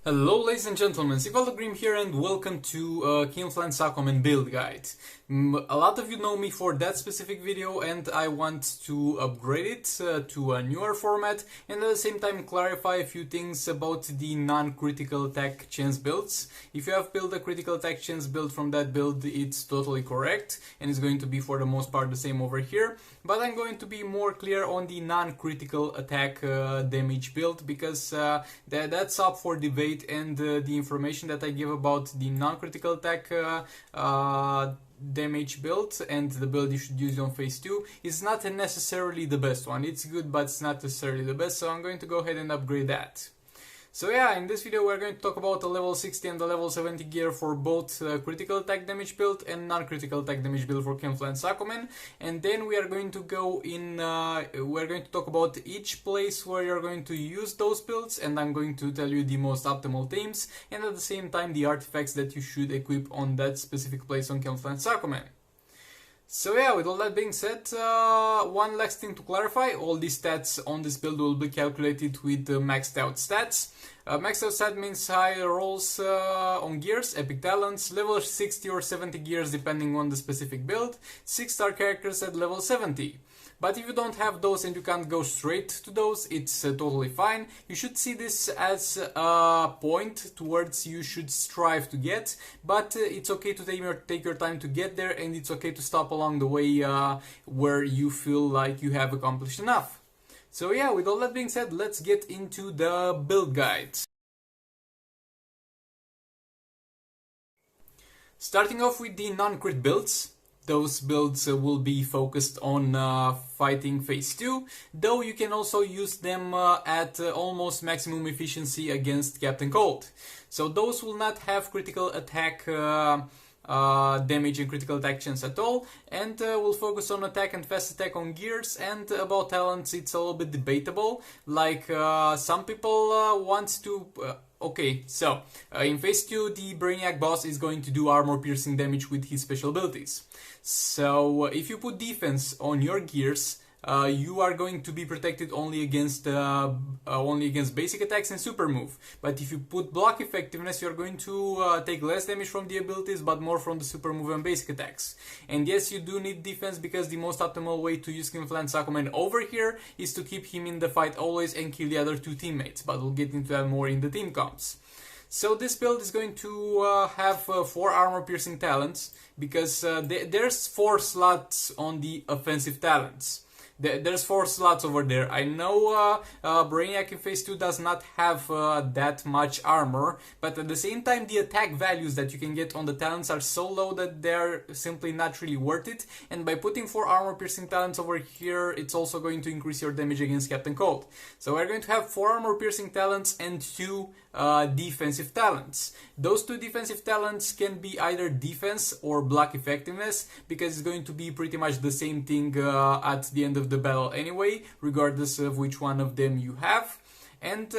Hello ladies and gentlemen, Grim here and welcome to Atlantis AQUAMAN build guide. A lot of you know me for that specific video and I want to upgrade it to a newer format and at the same time clarify a few things about the non-critical attack chance builds. If you have built a critical attack chance build from that build, it's totally correct and it's going to be for the most part the same over here. But I'm going to be more clear on the non-critical attack damage build because that's up for debate, and the information that I give about the non-critical attack damage build and the build you should use on phase 2 is not necessarily the best one. It's good, but it's not necessarily the best, so I'm going to go ahead and upgrade that. So yeah, in this video we're going to talk about the level 60 and the level 70 gear for both critical attack damage build and non-critical attack damage build for Atlantis AQUAMAN, and then we are going to go in, we're going to talk about each place where you're going to use those builds, and I'm going to tell you the most optimal themes and at the same time the artifacts that you should equip on that specific place on Atlantis AQUAMAN. So yeah, with all that being said, one last thing to clarify: all the stats on this build will be calculated with maxed out stats. Maxed out stat means high rolls on gears, epic talents, level 60 or 70 gears depending on the specific build, 6-star characters at level 70. But if you don't have those and you can't go straight to those, it's totally fine. You should see this as a point towards you should strive to get, but it's okay to take your time to get there, and it's okay to stop along the way where you feel like you have accomplished enough. So yeah, with all that being said, let's get into the build guides. Starting off with the non-crit builds. Those builds will be focused on fighting phase 2, though you can also use them at almost maximum efficiency against Captain Cold. So those will not have critical attack damage and critical attack chance at all, and we'll focus on attack and fast attack on gears. And about talents, it's a little bit debatable. Like some people want to... Okay, so in phase 2 the Brainiac boss is going to do armor piercing damage with his special abilities. So if you put defense on your gears, you are going to be protected only against basic attacks and super move. But if you put block effectiveness, you're going to take less damage from the abilities but more from the super move and basic attacks. And yes, you do need defense because the most optimal way to use Atlantis AQUAMAN over here is to keep him in the fight always and kill the other two teammates, but we'll get into that more in the team comps. So this build is going to have 4 armor piercing talents because there's 4 slots on the offensive talents. There's 4 slots over there. I know Brainiac in phase 2 does not have that much armor, but at the same time the attack values that you can get on the talents are so low that they're simply not really worth it, and by putting 4 armor piercing talents over here, it's also going to increase your damage against Captain Cold. So we're going to have 4 armor piercing talents and 2 defensive talents. Those 2 defensive talents can be either defense or block effectiveness, because it's going to be pretty much the same thing at the end of the battle anyway, regardless of which one of them you have. And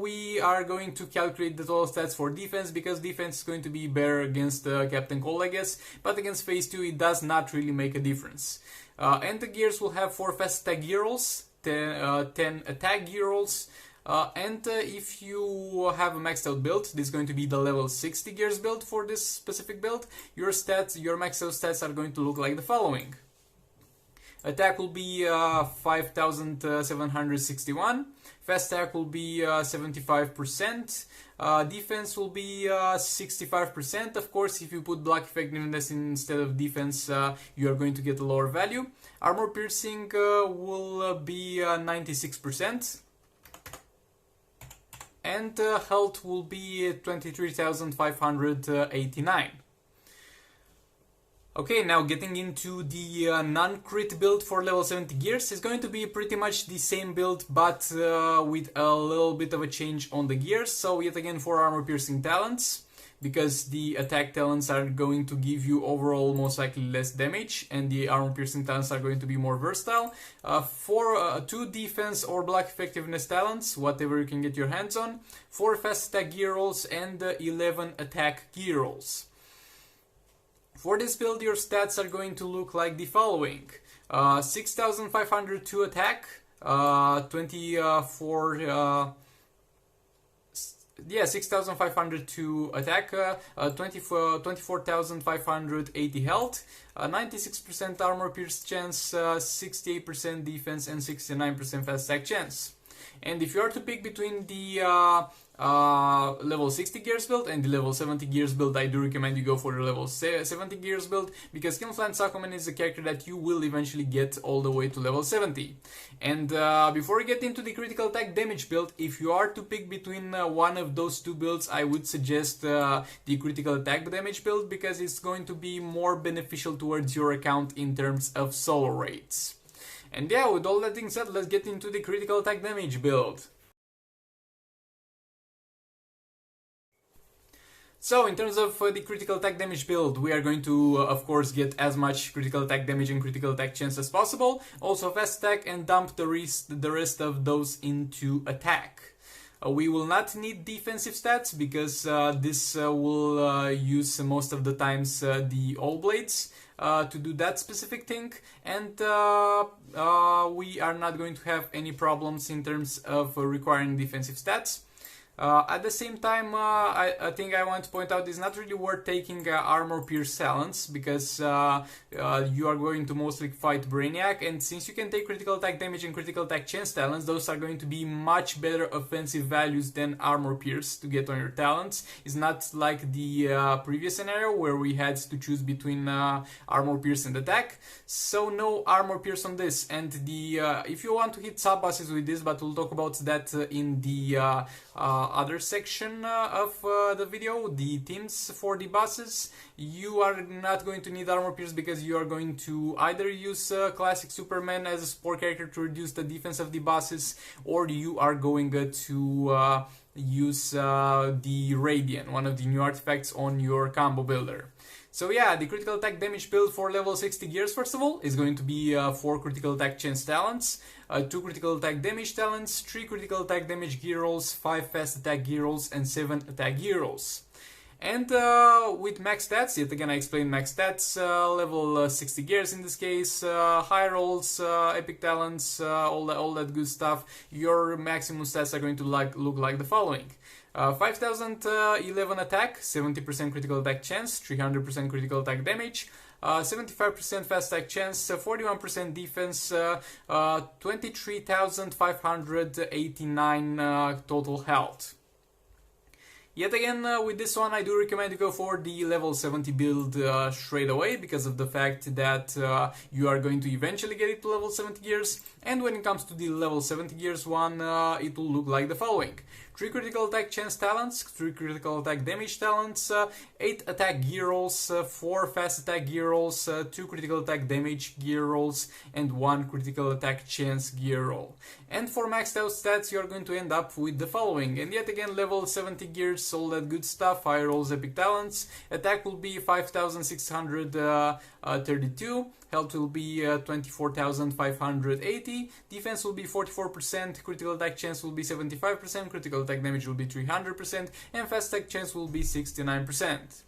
we are going to calculate the total stats for defense, because defense is going to be better against Captain Cold, I guess, but against phase 2 it does not really make a difference. And the gears will have 4 fast attack gear rolls, 10 attack gear rolls, and if you have a maxed out build, this is going to be the level 60 gears build for this specific build, your maxed out stats are going to look like the following. Attack will be 5761, fast attack will be 75%, defense will be 65%. Of course, if you put block effectiveness instead of defense, you are going to get a lower value. Armor piercing will be 96%. And health will be 23,589. Okay, now getting into the non-crit build for level 70 gears is going to be pretty much the same build, but with a little bit of a change on the gears. So yet again 4 armor piercing talents, because the attack talents are going to give you overall most likely less damage, and the armor piercing talents are going to be more versatile. 2 defense or block effectiveness talents, whatever you can get your hands on, 4 fast attack gear rolls, and 11 attack gear rolls. For this build, your stats are going to look like the following: 6,502 attack, 24 yeah, 6,500 to attack, 24,580 health, 96% armor pierce chance, 68% defense, and 69% fast attack chance. And if you are to pick between the level 60 gears build and the level 70 gears build, I do recommend you go for the level 70 gears build, because Atlantis AQUAMAN is a character that you will eventually get all the way to level 70. And before we get into the critical attack damage build, if you are to pick between one of those two builds, I would suggest the critical attack damage build, because it's going to be more beneficial towards your account in terms of solo rates. And yeah, with all that being said, let's get into the critical attack damage build. So, in terms of the critical attack damage build, we are going to, of course, get as much critical attack damage and critical attack chance as possible, also fast attack, and dump the rest of those into attack. We will not need defensive stats, because this will use most of the times the all blades to do that specific thing, and we are not going to have any problems in terms of requiring defensive stats. At the same time, I think I want to point out it's not really worth taking armor pierce talents, because you are going to mostly fight Brainiac, and since you can take critical attack damage and critical attack chance talents, those are going to be much better offensive values than armor pierce to get on your talents. It's not like the previous scenario where we had to choose between armor pierce and attack, so no armor pierce on this. And the if you want to hit sub bosses with this, but we'll talk about that in the other section of the video, the teams for the bosses, you are not going to need armor pierce, because you are going to either use classic Superman as a support character to reduce the defense of the bosses, or you are going to use the Radiant, one of the new artifacts on your combo builder. So yeah, the critical attack damage build for level 60 gears, first of all, is going to be 4 critical attack chance talents, 2 critical attack damage talents, 3 critical attack damage gear rolls, 5 fast attack gear rolls, and 7 attack gear rolls. And with max stats, yet again I explained max stats, level 60 gears in this case, high rolls, epic talents, all that good stuff, your maximum stats are going to look like the following. 5011 attack, 70% critical attack chance, 300% critical attack damage, 75% fast attack chance, 41% defense, 23,589 total health. Yet again, with this one, I do recommend you go for the level 70 build straight away, because of the fact that you are going to eventually get it to level 70 gears. And when it comes to the level 70 gears one, it will look like the following. 3 critical attack chance talents, 3 critical attack damage talents, 8 attack gear rolls, 4 fast attack gear rolls, 2 critical attack damage gear rolls, and 1 critical attack chance gear roll. And for maxed out stats, you are going to end up with the following. And yet again, level 70 gears, all that good stuff, high rolls, epic talents. Attack will be 5,632. Health will be 24,580. Defense will be 44%. Critical attack chance will be 75%. Critical attack damage will be 300%. And fast attack chance will be 69%.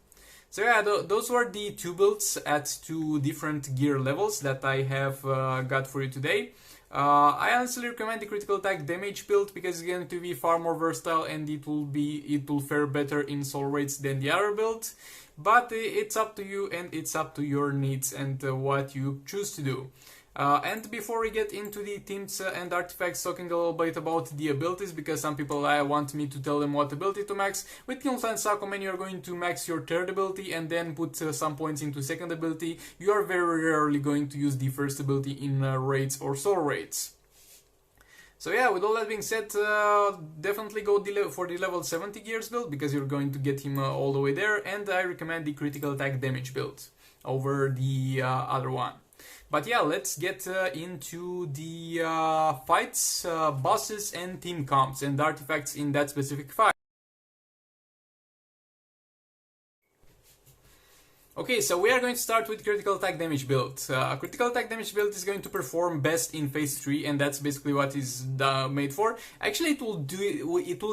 So yeah, those were the 2 builds at 2 different gear levels that I have got for you today. I honestly recommend the critical attack damage build, because it's going to be far more versatile, and it will fare better in soul rates than the other build. But it's up to you, and it's up to your needs and what you choose to do. And before we get into the teams and artifacts, talking a little bit about the abilities, because some people want me to tell them what ability to max. With Atlantis AQUAMAN, you're going to max your third ability and then put some points into second ability. You are very rarely going to use the first ability in raids or soul raids. So yeah, with all that being said, definitely go for the level 70 gears build, because you're going to get him all the way there, and I recommend the critical attack damage build over the other one. But yeah, let's get into the fights, bosses, and team comps and artifacts in that specific fight. Okay, so we are going to start with critical attack damage build. Critical attack damage build is going to perform best in phase 3, and that's basically what is made for. Actually, it will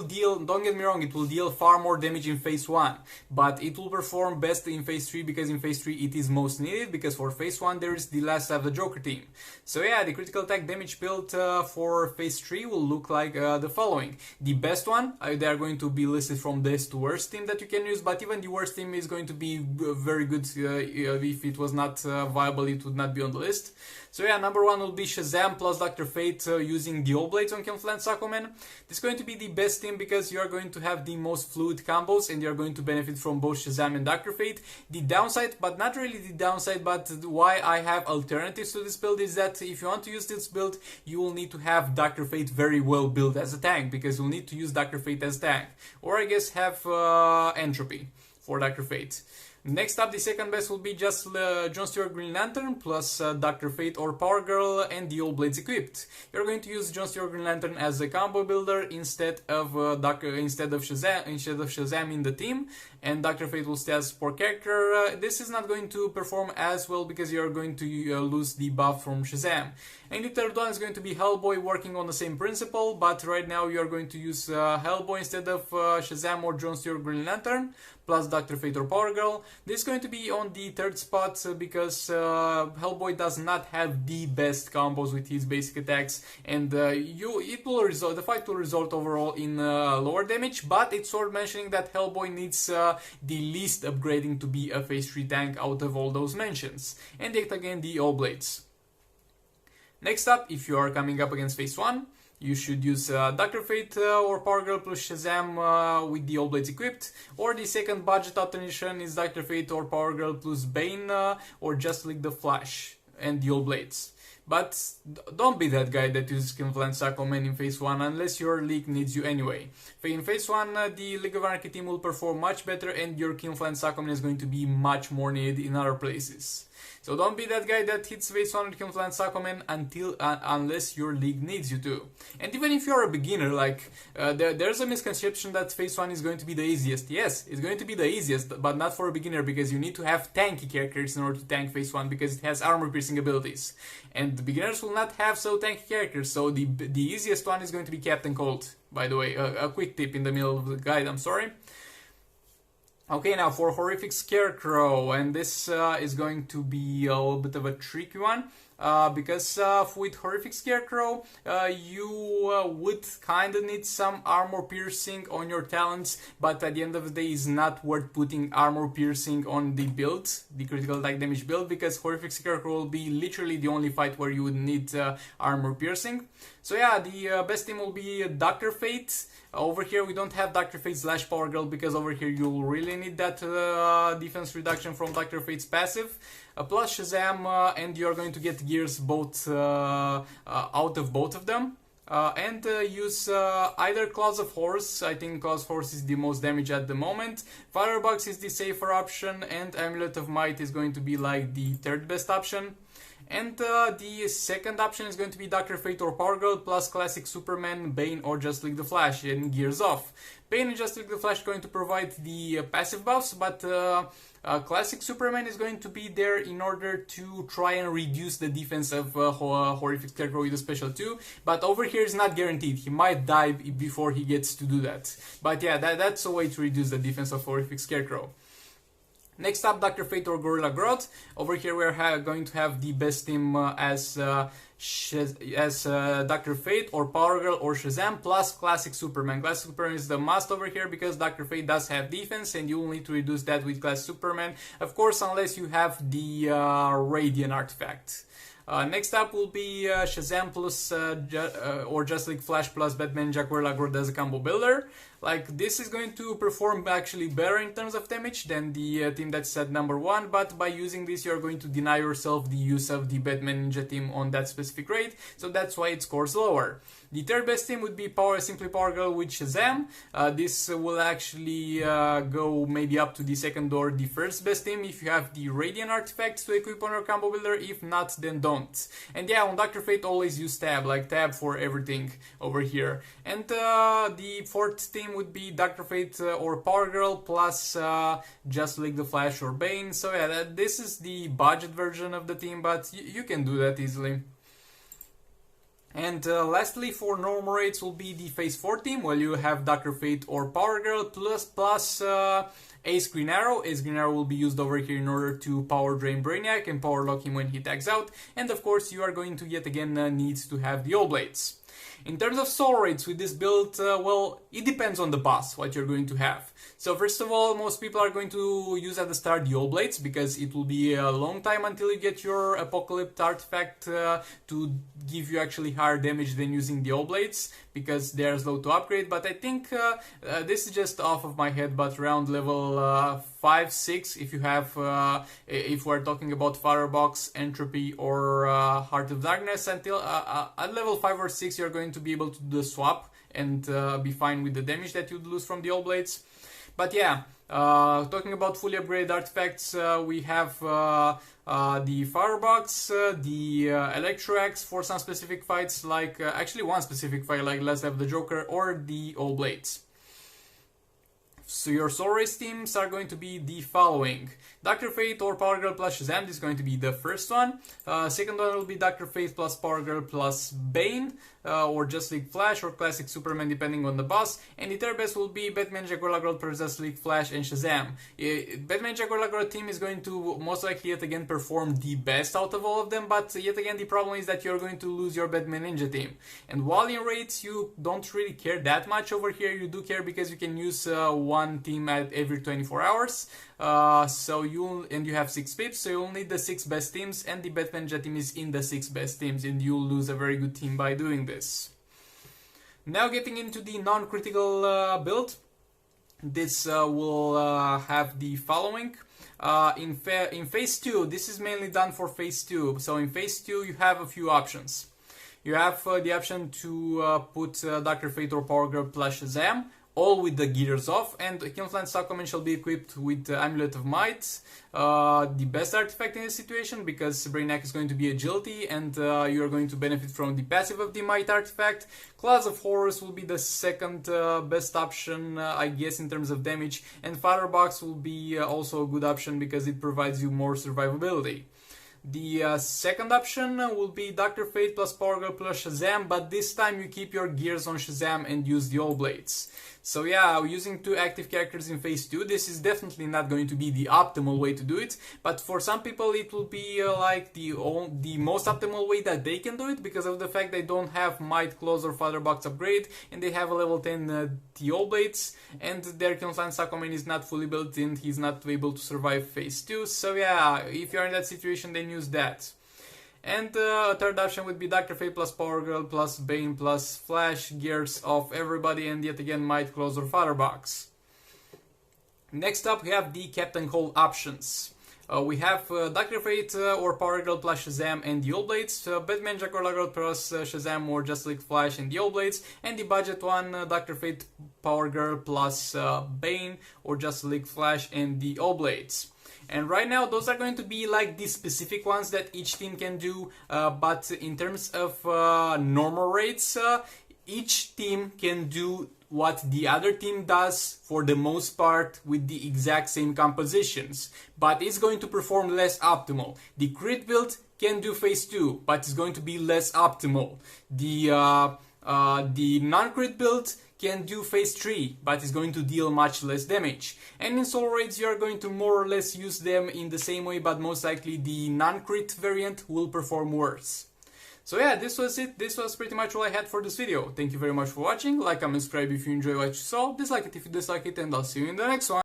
deal, don't get me wrong, it will deal far more damage in phase 1, but it will perform best in phase 3 because in phase 3 it is most needed, because for phase 1 there is the last of the Joker team. So yeah, the critical attack damage build for phase 3 will look like the following. The best one, they are going to be listed from best to worst team that you can use, but even the worst team is going to be very good. If it was not viable, it would not be on the list. So yeah, number 1 will be Shazam plus Dr. Fate using the All Blades on Atlantis AQUAMAN. This is going to be the best team because you are going to have the most fluid combos and you are going to benefit from both Shazam and Dr. Fate. The downside, but not really the downside, but why I have alternatives to this build is that if you want to use this build, you will need to have Dr. Fate very well built as a tank, because you'll need to use Dr. Fate as tank. Or I guess have Entropy for Dr. Fate. Next up, the second best will be just John Stewart Green Lantern plus Dr. Fate or Power Girl and the All Blades equipped. You're going to use John Stewart Green Lantern as a combo builder instead of Shazam in the team, and Dr. Fate will stay as a support character. This is not going to perform as well because you're going to lose the buff from Shazam. And the third one is going to be Hellboy, working on the same principle, but right now you're going to use Hellboy instead of Shazam or John Stewart Green Lantern plus Dr. Fate or Power Girl. This is going to be on the third spot because Hellboy does not have the best combos with his basic attacks, and the fight will result overall in lower damage, but it's worth mentioning that Hellboy needs the least upgrading to be a phase 3 tank out of all those mentions. And yet again, the All Blades. Next up, if you are coming up against phase 1, you should use Dr. Fate or Power Girl plus Shazam with the All Blades equipped, or the second budget alternation is Dr. Fate or Power Girl plus Bane or just like the Flash and the All Blades. But don't be that guy that uses Atlantis AQUAMAN in phase 1 unless your league needs you anyway. In phase 1, the League of Anarchy team will perform much better and your Atlantis AQUAMAN is going to be much more needed in other places. So don't be that guy that hits phase 1 with Atlantis AQUAMAN unless your league needs you to. And even if you're a beginner, like there's a misconception that phase 1 is going to be the easiest. Yes, it's going to be the easiest, but not for a beginner, because you need to have tanky characters in order to tank phase 1, because it has armor piercing abilities. And the beginners will not have so tanky characters, so the easiest one is going to be Captain Cold. By the way, a quick tip in the middle of the guide, I'm sorry. Okay, now for Horrific Scarecrow, and this is going to be a little bit of a tricky one, because with Horrific Scarecrow, you would kind of need some armor piercing on your talents, but at the end of the day, it's not worth putting armor piercing on the build, the critical attack damage build, because Horrific Scarecrow will be literally the only fight where you would need armor piercing. So yeah, the best team will be Dr. Fate. Over here we don't have Dr. Fate / Power Girl, because over here you'll really need that defense reduction from Dr. Fate's passive. Plus Shazam, and you're going to get gears both out of both of them. And use either Claws of Horse. I think Claws of Horse is the most damage at the moment. Firebox is the safer option, and Amulet of Might is going to be like the third best option. And the second option is going to be Dr. Fate or Power Girl plus Classic Superman, Bane or Just Like the Flash, and Gears Off. Bane and Just Like the Flash are going to provide the passive buffs, but Classic Superman is going to be there in order to try and reduce the defense of Horrific Scarecrow with a special 2. But over here is not guaranteed. He might die before he gets to do that. But yeah, that's a way to reduce the defense of Horrific Scarecrow. Next up, Dr. Fate or Gorilla Grodd. Over here we're going to have the best team as Dr. Fate or Power Girl or Shazam plus Classic Superman. Classic Superman is the must over here because Dr. Fate does have defense and you will need to reduce that with Classic Superman. Of course, unless you have the Radiant artifact. Next up will be Shazam plus or Just Like Flash plus Batman Jack Gorilla Grodd as a combo builder. Like, this is going to perform actually better in terms of damage than the team that's at number 1, but by using this you're going to deny yourself the use of the Batman Ninja team on that specific rate, so that's why it scores lower. The third best team would be Simply Power Girl with Shazam. This will actually go maybe up to the second or the first best team if you have the Radiant artifacts to equip on your combo builder. If not, then don't. And yeah, on Dr. Fate always use Tab, like Tab for everything over here. And the fourth team team would be Dr. Fate or Power Girl plus Just League the Flash or Bane. So yeah, this is the budget version of the team, but you can do that easily. And lastly, for normal rates will be the Phase 4 team, where you have Dr. Fate or Power Girl plus Ace Green Arrow. Ace Green Arrow will be used over here in order to power drain Brainiac and power lock him when he tags out. And of course, you are going to yet again need to have the All Blades. In terms of soul rates with this build, well, it depends on the boss, what you're going to have. So first of all, most people are going to use at the start the All Blades, because it will be a long time until you get your Apocalypse artifact to give you actually higher damage than using the All Blades, because they are slow to upgrade. But I think this is just off of my head, but around level 5, 6, if you have, if we're talking about Firebox, Entropy or Heart of Darkness, until at level 5 or 6 you're going to be able to do the swap and be fine with the damage that you'd lose from the All Blades. But yeah, talking about fully upgraded artifacts, we have the Firebox, the Electro Axe for some specific fights, like actually one specific fight, like Let's Have the Joker, or the All Blades. So your soul race teams are going to be the following: Dr. Fate or Power Girl plus Shazam, this is going to be the first one. Second one will be Dr. Fate plus Power Girl plus Bane, or Just League Flash or Classic Superman, depending on the boss. And the third best will be Batman, Jaguar Girl plus Just League Flash and Shazam. Batman, Jaguar Girl team is going to most likely yet again perform the best out of all of them, but yet again the problem is that you're going to lose your Batman Ninja team. And while in raids you don't really care that much, over here you do care, because you can use one team at every 24 hours. So you have 6 pips, so you'll need the 6 best teams, and the Batman Ninja team is in the 6 best teams, and you'll lose a very good team by doing this. Now getting into the non-critical build, this will have the following. In Phase 2, this is mainly done for Phase 2, so in Phase 2 you have a few options. You have the option to put Dr. Fate or Power Girl plus Shazam, all with the gears off, and Atlantis AQUAMAN shall be equipped with Amulet of Might, the best artifact in this situation, because Brainiac is going to be agility, and you are going to benefit from the passive of the Might artifact. Clouds of Horrors will be the second best option, I guess, in terms of damage, and Firebox will be also a good option because it provides you more survivability. The second option will be Dr. Fate plus Power Girl plus Shazam, but this time you keep your gears on Shazam and use the All Blades. So yeah, using 2 active characters in Phase 2, this is definitely not going to be the optimal way to do it, but for some people it will be like the most optimal way that they can do it, because of the fact they don't have Might, Claws or Firebox upgrade, and they have a level 10 the All Blades, and their Atlantis AQUAMAN is not fully built and he's not able to survive Phase 2, so yeah, if you're in that situation, then use that. And third option would be Dr. Fate plus Power Girl plus Bane plus Flash, gears of everybody, and yet again Might, Claws or Firebox. Next up we have the Captain Cold options. We have Dr. Fate or Power Girl plus Shazam and the All Blades, Batman, Jaguar Girl plus Shazam or Just League Flash and the All Blades, and the budget one, Dr. Fate, Power Girl plus Bane or Just League Flash and the All Blades. And right now those are going to be like the specific ones that each team can do, but in terms of normal rates, each team can do what the other team does for the most part with the exact same compositions, but it's going to perform less optimal. The crit build can do Phase 2, but it's going to be less optimal. The non-crit build can do Phase 3, but is going to deal much less damage. And in soul raids you are going to more or less use them in the same way, but most likely the non-crit variant will perform worse. So yeah, this was it. This was pretty much all I had for this video. Thank you very much for watching. Like, comment, subscribe if you enjoy what you saw. Dislike it if you dislike it, and I'll see you in the next one.